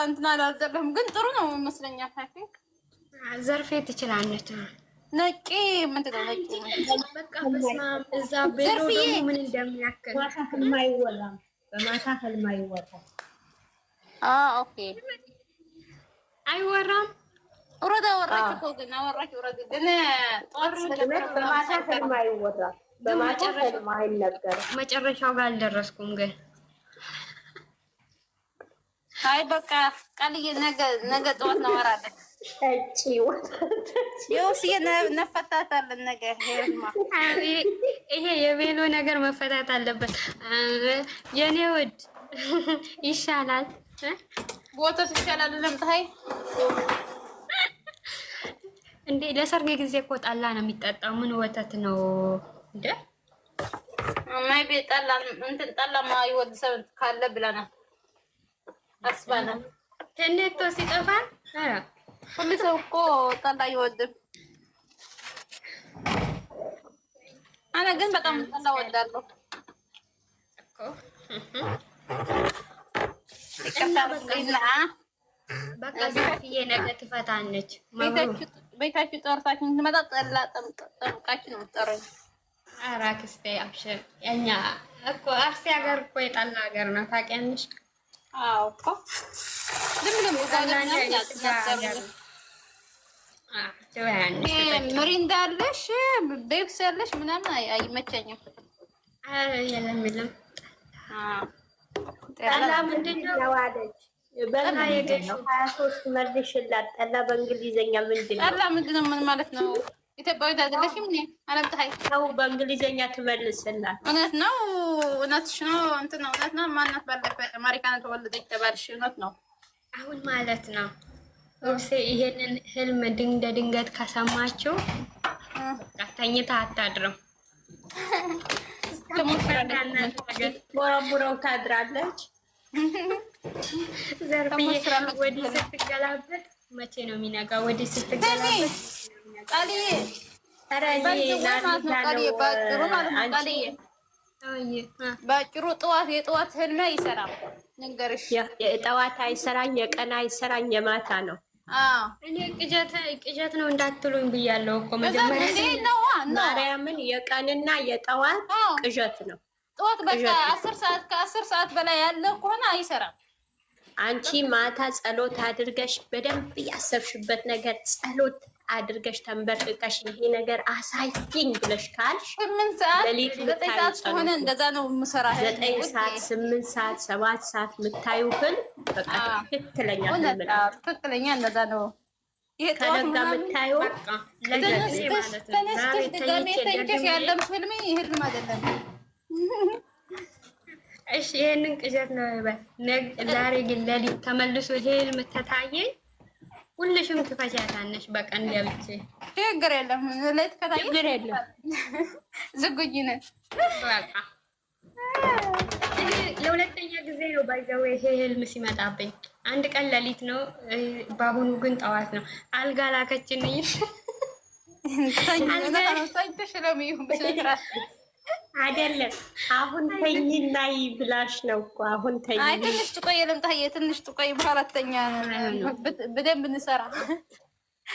እንትን አላዘለሁም፣ ግን ጥሩ ነው ይመስለኛል። አይ ቲንክ ዘርፌ ትችላለች። ነቂ ምንድን ነው ነቂ? በቃ በስመ አብ እዛ ቤሎ ደግሞ ምን እንደሚያክል ማታ ህልም አይወራም። በማታ ህልም አይወራም። ኦኬ አይወራም። ወረዳ ወራች እኮ ግን አወራች ወረዳ ግን ጧት በማታ ህልም አይወራም። በማታ ህልም አይነገርም። መጨረሻው ጋር አልደረስኩም ግን አይ በቃ ቃልዬ ነገ ጠዋት እናወራለን። እጪ ይኸውስ ነፈታታለን ነገ። ይሄ የቤሎ ነገር መፈታት አለበት። የኔ ውድ ይሻላል፣ ቦታስ ይሻላል። ለምታይ እንዴ ለሰርግ ጊዜ እኮ ጠላ ነው የሚጠጣው። ምን ወተት ነው እንዴ? ማይ ቤት ጠላ እንትን ጠላ ማይወድ ሰው ካለ ብለናል። አስባና ከነቶ ሲጠፋ ሁሉ ሰው እኮ ጠላ አይወድም። አና ግን በጣም ጠላ እወዳለሁ እኮ። በቃ ዘርፍዬ ነገ ትፈታለች። ቤታችሁ ጠርታችሁ ትመጣ ጠላ ጠምቃችሁ ነው የምትጠሩኝ። ኧረ አክስቴ አብሽር። የእኛ እኮ አርሲ ሀገር እኮ የጠላ ሀገር ነው ታውቂያለሽ? አዎ እኮ ለምን ምሪንዳ አለሽ ቤክስ ያለሽ ምናምን አይመቸኝም። የለም የለም። ጠላ ምንድን ነው አለች። በእንግሊዝኛ 23 መልሽላት። ጠላ በእንግሊዝኛ ምንድን ነው? ጠላ ምንድን ነው? ምን ማለት ነው? ኢትዮጵያዊት አይደለሽም እንዴ? አለምታይ ነው በእንግሊዝኛ ትመልስላት። እውነት ነው? እውነትሽ ነው? እንትን ነው እውነት ነው? ማናት ባለፈ አሜሪካን ተወለደች ተባልሽ? እውነት ነው? አሁን ማለት ነው ኦብሴ ይሄንን ህልም ድንገት ከሰማችሁ በቃ ተኝታ አታድርም። ቦራቡራው ታድራለች። ዘርፍዬ ወዲህ ስትገላበጥ መቼ ነው የሚነጋ? ወዲህ ስትገላበጥ ቃልዬ ባጭሩ የጠዋት ህልም አይሰራም። ንገርሽ የጠዋት አይሰራኝ፣ የቀን አይሰራኝ፣ የማታ ነው። እኔ ቅጀት ነው እንዳትሉኝ ብያለሁ እኮ መጀመሪያ። ማርያምን የቀንና የጠዋት ቅዠት ነው። ጠዋት በቃ 10 ሰዓት ከ10 ሰዓት በላይ ያለ ከሆነ አይሰራም። አንቺ ማታ ጸሎት አድርገሽ በደንብ ያሰብሽበት ነገር ጸሎት አድርገሽ ተንበርክከሽ ይሄ ነገር አሳይኝ ብለሽ ካልሽ 8 ሰዓት 9 ሰዓት ከሆነ እንደዛ ነው የምሰራ። 9 ሰዓት 8 ሰዓት 7 ሰዓት የምታዩ ግን በቃ ትክክለኛ ትክክለኛ እንደዛ ነው። ይሄ ከነጋ የምታዩ ተነስተሽ ድጋሜ ተንከሽ ያለም ህልሜ ህልም አይደለም። እሺ ይሄንን ቅዠት ነው ይባል። ዛሬ ግን ለሊት ተመልሶ ህልም ተታየኝ። ሁልሽም ትፈጃታለሽ በቀን ገብቼ ችግር የለም። ለሊት ከታየኝ ችግር የለም። ዝጉኝ ነን በቃ ለሁለተኛ ጊዜ ነው ባይዘው ይሄ ህልም ሲመጣብኝ። አንድ ቀን ለሊት ነው፣ በአሁኑ ግን ጠዋት ነው። አልጋ ላከችኝ። አይደለም አሁን ተኝና ይብላሽ ነው እኮ አሁን ተኝ። አይ ትንሽ ትቆይ ልምጣዬ፣ ትንሽ ትቆይ በአራተኛ በደንብ እንሰራ።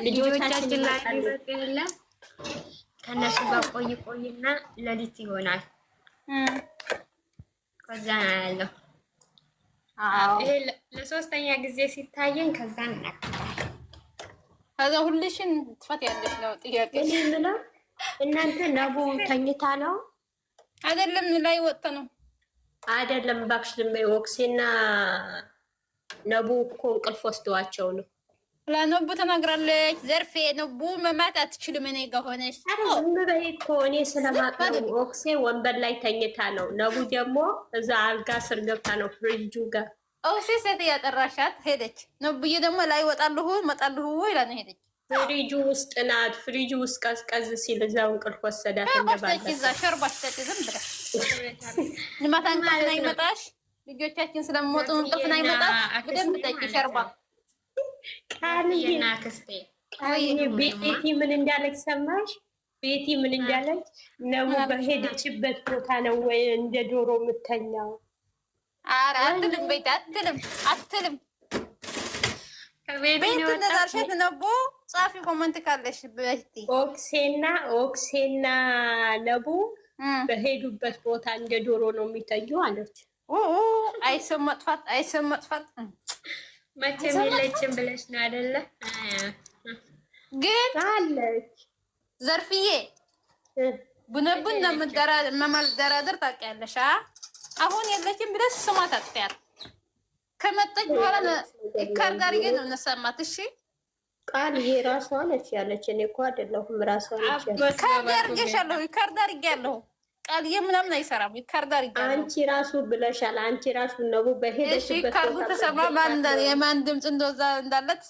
ልጆቻችን ላይ ይበቃል። ከነሱ ጋር ቆይና ለሊት ይሆናል። ከዛ ያለው ይሄ ለሶስተኛ ጊዜ ሲታየኝ ከዛ ሁልሽን ትፈትያለሽ ነው ጥያቄ ነው። እናንተ ነቡ ተኝታ ነው አይደለም? ላይ ወጣ ነው አይደለም? እባክሽ ወክሴና ነቡ እኮ እንቅልፍ ወስደዋቸው ነው። ለነቡ ተናግራለች። ዘርፌ ነቡ መማት አትችልም እኔ ጋር ሆነሽ። ዝም በይ እኮ እኔ ስለማውቀው ወክሴ ወንበር ላይ ተኝታ ነው። ነቡ ደግሞ እዛ አልጋ ስር ገብታ ነው ፍሪጁ ጋር። ኦክሴ ሴት ያጠራሻት ሄደች። ነቡዬ ደግሞ ላይ ወጣለሁ መጣለሁ ይላል ሄደች። ፍሪጁ ውስጥ ናት። ፍሪጁ ውስጥ ቀዝቀዝ ሲል እዛው እንቅልፍ ወሰዳት። እንደባለ ሸርባሽ ዝም ብለሽ ልማታ እንቅልፍ ነው ይመጣሽ። ልጆቻችን ስለምወጡ እንቅልፍ ነው ይመጣሽ። በደንብ ጠጪ ሸርባ። ቃልዬና ክስቴ ቤቲ ምን እንዳለች ሰማሽ? ቤቲ ምን እንዳለች ነው? በሄደችበት ቦታ ነው ወይ እንደ ዶሮ የምተኛው? ኧረ አትልም ቤት አትልም ቤት እንደዛርሸት ነቦ ጻፊ ኮመንት ካለሽ በህቲ ኦክሴና ነቡ በሄዱበት ቦታ እንደ ዶሮ ነው የሚተኙ አለች። አይሰም መጥፋት መቼም የለችም ብለሽ ነው አይደለ? ግን አለች ዘርፍዬ ቡነቡን መመደራደር ታውቂያለሽ? አሁን የለችም ብለሽ ስሟት አጥፊያት። ከመጣች በኋላ ካርድ አድርጌ ነው እነሳማት። እሺ ቃል ይሄ ራሷ ነች ያለች። እኔ እኮ አይደለሁም ራሷ ነች ያለች። ካርድ አድርጌሻለሁ፣ ካርድ አድርጌያለሁ። ቃል ምናምን አይሰራም። ካርድ አድርጌያለሁ። አንቺ ራሱ ብለሻል። አንቺ ራሱ ነው በሄደሽበት። ካርዱ ተሰማ የማን ድምፅ እንደዛ እንዳለት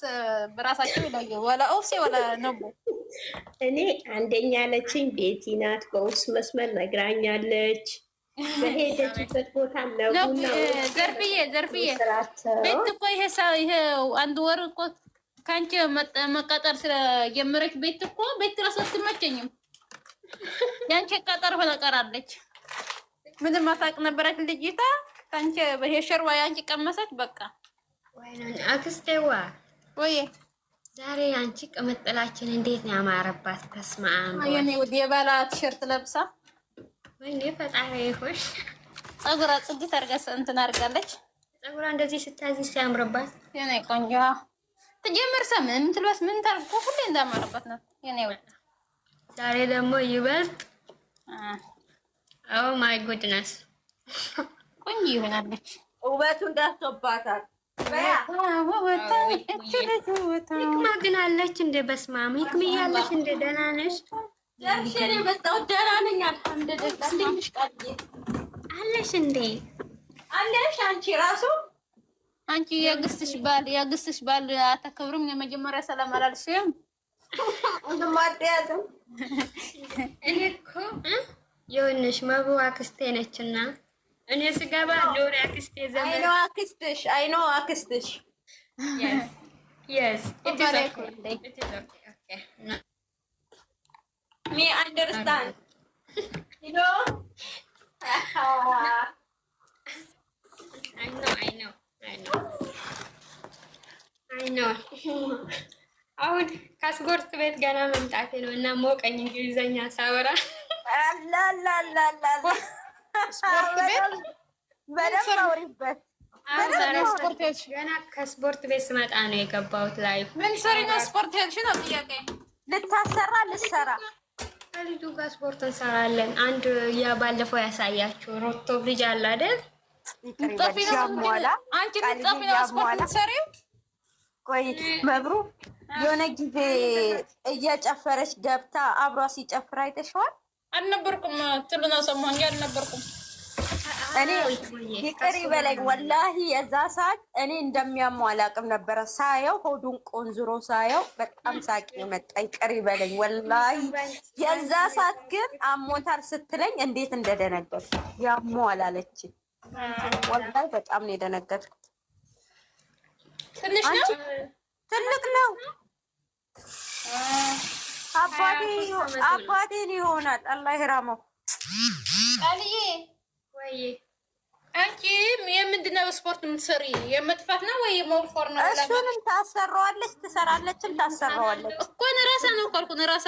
በራሳቸው ይላዩ ወላ ኦፍሴ ወላ ነቡ። እኔ አንደኛ ያለችኝ ቤቲ ናት። በውስጥ መስመር ነግራኛለች። በሄደችበት ቦታ ነውና ዘርፍዬ ቤት እኮ ይሄ አንድ ወር እኮ ካንቺ መቀጠር ስለጀመረች ቤት እኮ ቤት ራሱ አትመቸኝም። ያንቺ ቀጠር ሆነ ቀራለች። ምንም ማታቅ ነበረች ልጅታ ካንቺ በሸርዋ ያንቺ ቀመሰች። በቃ አክስቴዋ ወይ ዛሬ አንቺ ቅምጥላችን እንዴት ነው ያማረባት! ተስማም የኔ ወዲ የባላ ቲሸርት ለብሳ ወይኔ ፈጣሪ ይሁሽ። ጸጉራ ጽድት አርጋስ እንትን አርጋለች። ጸጉራ እንደዚህ ስታዚ ሲያምርባት የኔ ቆንጆ ተጀመር ሰምን ትልበስ ምን ታርቁ ሁሌ እንዳማረባት ነው የኔ ወዲ። ዛሬ ደግሞ ይበልጥ ኦ ማይ ጉድነስ ቆንጆ ይሆናለች። ውበቱ እንዳትወባታል። ህክማ ግን አለች እንደ በስማም ህክም እያለሽ እንደ ደህና ነሽ? ዛሬ በጣም ደህና ነኝ አልሐምዱሊላህ። እንዴት ቃልዬ አለሽ እንዴ? አለሽ አንቺ ራሱ አንቺ ያግስትሽ ባል አታከብሩም? የመጀመሪያ ሰላም አላልሽም? እንደማደያዘው እኔ እኮ የሆነሽ መቡ አክስቴ ነችና እኔ ስገባ ሎሪ አክስቴ ዘመን አይኖ አክስትሽ yes it is okay me understand you know I know አሁን ከስፖርት ቤት ገና መምጣቴ ነው እና ሞቀኝ እንግሊዘኛ ሳወራ ስፖርት ቤት በደምብ አውሪበት። ገና ከስፖርት ቤት ስመጣ ነው የገባሁት። ላይ ምን ሰሪ ነው ስፖርት ሄድሽ ነው ጥያቄ? ልትሰራ ከልጁ ጋር ስፖርት እንሰራለን። አንድ ባለፈው ያሳያችሁ ሮቶ ልጅ አለ አይደል? አንቺ ልትጠፊ ነው ስፖርት ትሰሪው? ቆይ መብሩ የሆነ ጊዜ እየጨፈረች ገብታ አብሯ ሲጨፍር አይተሽዋል? አልነበርኩም ትሉና ሰሞን አልነበርኩም። እኔ ይቅር ይበለኝ ወላሂ የዛ ሰዓት እኔ እንደሚያመው አላውቅም ነበረ። ሳየው ሆዱን ቆንዝሮ ሳየው በጣም ሳቂ መጣ። ይቅር ይበለኝ ወላሂ የዛ ሰዓት ግን አሞታል ስትለኝ እንዴት እንደደነገጥኩ ያመዋል አለች። ወላሂ በጣም ነው የደነገጥኩት። ትንሽ ነው ትልቅ ነው አባቴን ይሆናል አላህ ይራመው። ቃልዬ ወይ አንቺ የምንድን ነው ስፖርት የምትሰሪ? የመጥፋት ነው ወይ የመወፈር ነው? እሱንም ታሰራዋለች ትሰራለችም ታሰራዋለች እኮ ራሳ ነው ካልኩ ራሳ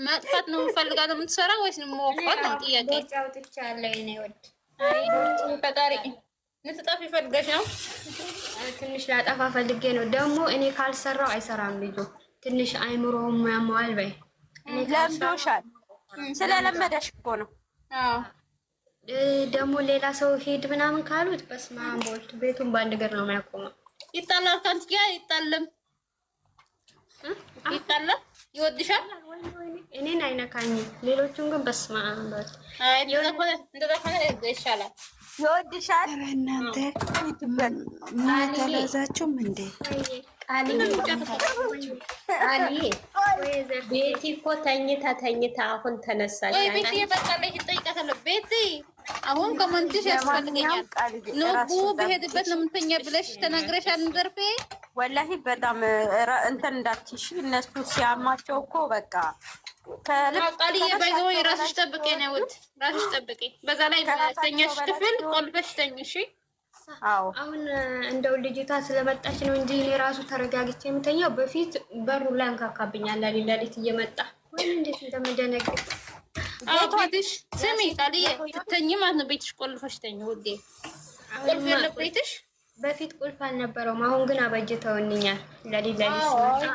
መጥፋት ነው ፈልጋ ነው የምትሰራ ወይስ መወፈር ነው ጥያቄ? አውጥቻለሁ እኔ ወድ ፈጣሪ ልትጠፊ ፈልገሽ ነው? ትንሽ ላጠፋ ፈልጌ ነው። ደግሞ እኔ ካልሰራው አይሰራም ልጁ። ትንሽ አይምሮውም ያመዋል። በይ ለምዶሻል። ስለለመደሽ እኮ ነው። አዎ ደግሞ ሌላ ሰው ሄድ ምናምን ካሉት በስመ አብ ወልድ ቤቱን በአንድ እግር ነው የሚያቆመው። ይጣላል ካንቺ ጋር ይጣለም ይወድሻል። እኔን አይነካኝም። ሌሎቹን ግን በስመ አብ ወልድ እንደዛ ከሆነ ይሻላል። ይወድሻል። እናንተ ተላዛችሁም እንዴ? ቤቲ እኮ ተኝታ አሁን ተነሳች። ቤቲ የበቃለች ይጠይቃታለሁ። ቤቲ አሁን ኮመንትሽ ያስፈልገኛል። ንቡ በሄድበት ነው የምትተኛ ብለሽ ተናግረሻል። ዘርፌ ወላሂ በጣም እንትን እንዳትሽ እነሱ ሲያማቸው እኮ በቃ ቃልዬ ባይዘው ራስሽ ጠብቄ ነው ውድ ራስሽ ጠብቄ። በዛ ላይ ተኛሽ ክፍል ቆልፈሽ ተኝ። እሺ አሁን እንደው ልጅቷ ስለመጣች ነው እንጂ እኔ ራሱ ተረጋግቼ የምተኛው። በፊት በሩ ላይ አንካካብኛል ሌሊት እየመጣ ወይ እንዴት እንደምደነግጥ። ቤትሽ ስሚ ቃልዬ ትተኝ ማለት ነው። ቤትሽ ቆልፈሽ ተኝ ውዴ። ቁልፍ የለም ቤትሽ? በፊት ቁልፍ አልነበረውም። አሁን ግን አበጅተውልኛል። ሌሊት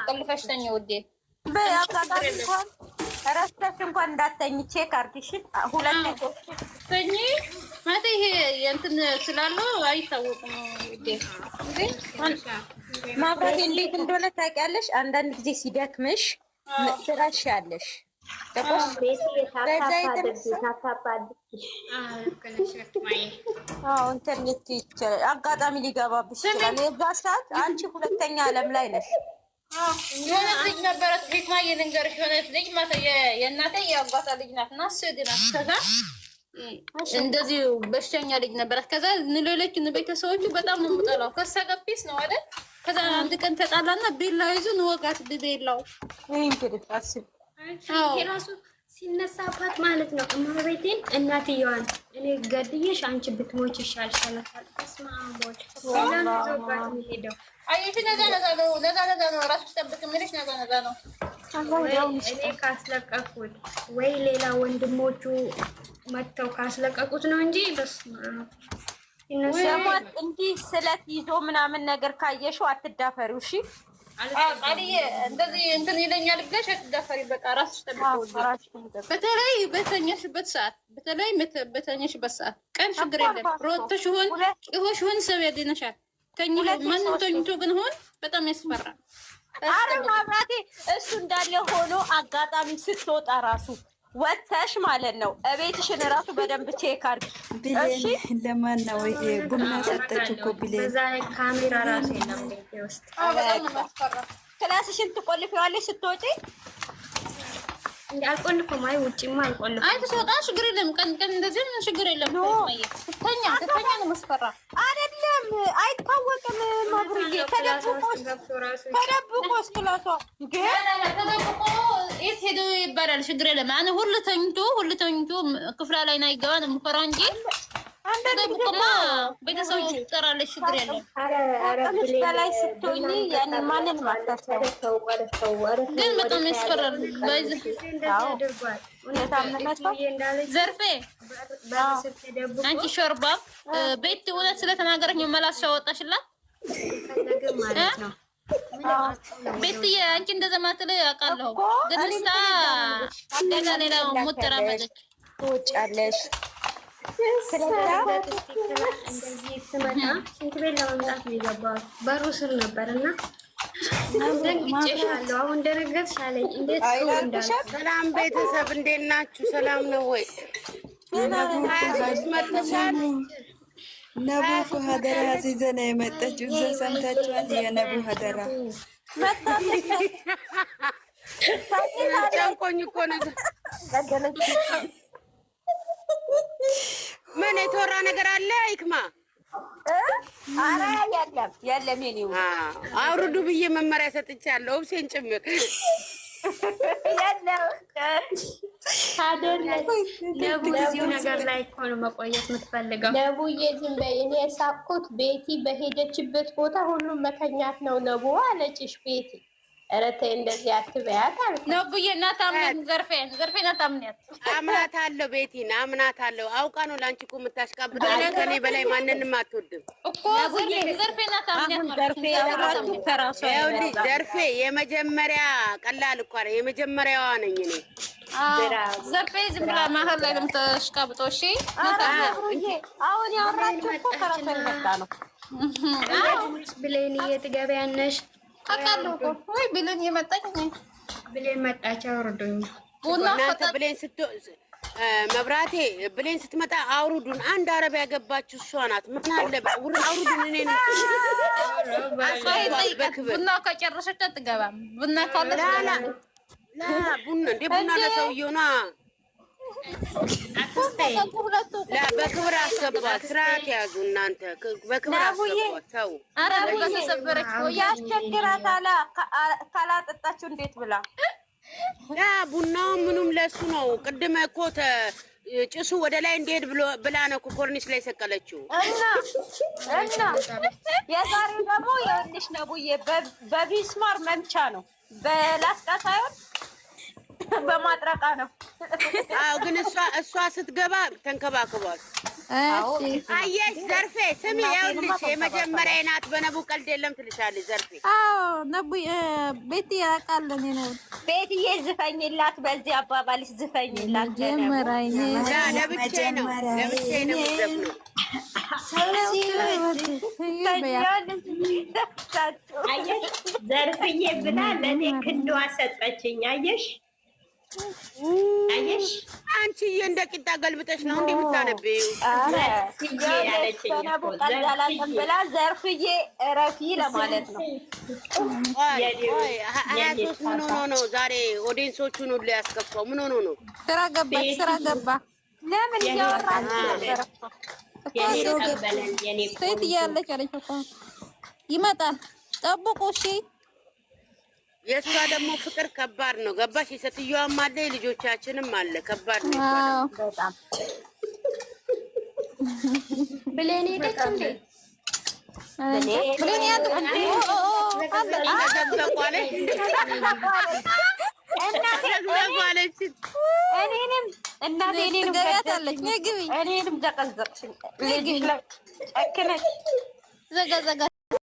ቆልፈሽ ተኝ ውዴ። በአጋጣሚ እንኳን እረስተሽ እንኳን እንዳተኝ ቼክ አድርጊሽ። ሁለት ተኝ ማለት ይሄ እንትን ስላለው አይታወቅም ውዴ። ማብራት እንዴት እንደሆነ ታውቂያለሽ። አንዳንድ ጊዜ ሲደክምሽ ትረሻለሽ። ኢንተርኔት ይችላል አጋጣሚ ሊገባብሽ ይችላል። የዛ ሰዓት አንቺ ሁለተኛ ዓለም ላይ ነሽ። የሆነ ልጅ ነበረት ቤትማ የልንገርሽ የሆነ ልጅ ማለት የእናቴ የአባቷ ልጅ ናት እና ስድ ናት። ከዛ እንደዚህ በሽተኛ ልጅ ነበራት። ከዛ ሌሎች ቤተሰቦቹ በጣም ነው የምጠላው። ከሳ ገቢስ ነው አይደል? ከዛ አንድ ቀን ተጣላና ቢላ ይዞ ንወጋት ቢላው ራሱ ሲነሳባት ማለት ነው። እመቤቴን እናትየዋን እኔ ገድዬሽ አንቺ ብትሞች ይሻልሻል። ሄደው አየሽ ነዛ ነው ራሱ ጠብቅ የሚልሽ ነዛ ነው። እኔ ካስለቀኩት ወይ ሌላ ወንድሞቹ መጥተው ካስለቀቁት ነው እንጂ ይነሳባት። እንዲህ ስለት ይዞ ምናምን ነገር ካየሽው አትዳፈሪው። እሺ አልዬ እንደዚህ እንትን ይለኛል ብለሽ አትዳፈሪ። በቃ ራስሽ ጠብቀው። በተለይ በተኛሽበት ሰዓት ቀን ችግር የለም። ሮጥተሽ ሆን ሰው ያድነሻል። ማንም ተኝቶ ግን ሆን በጣም ያስፈራል። አረ ማብራቴ እሱ እንዳለ ሆኖ አጋጣሚ ስትወጣ ራሱ ወተሽ ማለት ነው እቤትሽን ራሱ በደንብ ቼክ አድርጊ። እሺ ለማን ነው ቡና ሰጠች እኮ ብሌን። በዛ ካሜራ ራሱ የለም ቤቴ ውስጥ። ክላስሽን ትቆልፊዋለሽ ስትወጪ? አልቆልፍም። አይ ውጪማ አልቆልፍም። አይ ተወጣ ችግር የለም። ቀን እንደዚህ ምን ችግር የለም። ተኛ ነው መስፈራ አይደለም። አይታወቅም። ማብሩዬ ተደብቆስ ክላሷ ግን ተደብቆ የት ሄዶ ይባላል። ችግር የለም። አነ ሁሉ ተኝቶ ክፍላ ላይ ነው ይገባ ነው የምፈራው እንጂ ተደብቆማ ቤተሰብ ትጠራለች። ችግር የለም። አቅምሽ በላይ ስትሆኚ ያን ማንን ማታሰብ ግን በጣም ያስፈራል። ዘርፌ አንቺ ሾርባ ቤት እውነት ስለተናገረች መላስ ያወጣሽላት ቤትዬ አንቺ እንደዛ ማትለ አውቃለሁ። ግን እስታ ሌላ ሙጥራ መለች ትወጫለሽ። እንደዚህ ስመጣ ሽንት ቤት ለመምጣት ነው የገባሁት። በሩ ስር ነበርና ደንግጬሻለሁ። አሁን ደነገጥሽ አለኝ። እንዴት ሰላም ቤተሰብ እንዴት ናችሁ? ሰላም ነው ወይ? ነቡ ሀደራ ሲዘና የመጣችው እዛ ሰምታችኋል? የነቡ ሀደራ ጨንቆኝ እኮ ነው። ምን የተወራ ነገር አለ? ይክማ ኧረ የለም የኔው አውርዱ ብዬ መመሪያ ሰጥቻለሁ። እብሴን ጭምር ነቡዬ ነገር ላይ እኮ ነው መቆየት የምትፈልገው። ነቡዬ ዝም በይ። እኔ የሳቅኩት ቤቲ በሄደችበት ቦታ ሁሉም መተኛት ነው። ነቡ አለችሽ ቤቲ። ኧረ ተይ እንደዚህ አትበያት አልኩ። ነቡዬ እናት አምነት ዘርፌ እናት አምነት አምናታለሁ። ቤቲን አምናታለሁ። አውቃ ነው ለአንቺ እኮ የምታሽቃብጠው። ከኔ በላይ ማንንም አትወድም እኮ ዘርፌ እናት አምነት። ዘርፌ የመጀመሪያ ቀላል እኮ ነው። የመጀመሪያዋ ነኝ እኔ። ዘርፌ ዝም ብላ መሀል ላይ ነው የምታሽቃብጠው። እሺ አሁን ያወራችሁ እኮ ከራሷ የመጣ ነው። ብሌን ትገቢያለሽ አቃለሁ ወይ ብሌን የመጣች ብሌን መጣች። አውርዱኝ እናንተ ብሌን መብራቴ ብሌን ስትመጣ አውሩዱን። አንድ አረብ ያገባችሁ እሷ ናት። ምን አለ አውሩዱን። እኔ ቡና ከጨረሰች አትገባም። ቡና ካለ ቡና እንደ ቡና ለሰውየው ነው። በክብር አስገባት። ስርዓት ያዙ እናንተ። በክብር አስገባት። ሰው ያስቸግራታል ካላጠጣችሁ እንዴት ብላ ቡናው ምኑም ለሱ ነው። ቅድመ እኮ ጭሱ ወደ ላይ እንዲሄድ ብላ ነው ኮርኒስ ላይ ሰቀለችው። እና የዛሬው ደግሞ የወንድሽ ነቡዬ በቢስማር መምቻ ነው፣ በላስቃ ሳይሆን በማጥረቃ ነው። አዎ ግን እሷ ስትገባ ተንከባክቧል። አየሽ ዘርፌ ስሚ፣ ይኸውልሽ የመጀመሪያ ናት። በነቡ ቀልድ የለም ትልሻለች ዘርፌ። አዎ ነቡ ቤት ያውቃለን ነው። ቤትዬ ዝፈኝላት፣ በዚህ አባባልሽ ዝፈኝላት። ለብቻ ነው ነው። አየሽ ዘርፍዬ ብላ ለእኔ ክንዷ ሰጠችኝ። አየሽ አንቺዬ እንደ ቂጣ ገልብጠሽ ነው እንዴ የምታነቢው? ብላ ዘርፍዬ እረፊ ለማለት ነው። 23 ምን ሆኖ ነው ዛሬ ኦዲየንሶቹን ሁሉ ያስከፋው? ምን ሆኖ ነው? ስራ ገባ። ለምን እያወራን ነበር? ሴት እያለች አለች እኮ ይመጣል ጠብቁ። እሺ የእሷ ደግሞ ፍቅር ከባድ ነው። ገባሽ? የሴትዮዋም አለ የልጆቻችንም አለ። ከባድ ነው በጣም ብሌኔ ደቀም ብሌን ያለ እኔንም እናቴንም ገያታለች። ነግቢ እኔንም ዘቀዘቅሽኝ። ልጅሽ ላይ ጨክነሽ ዘጋ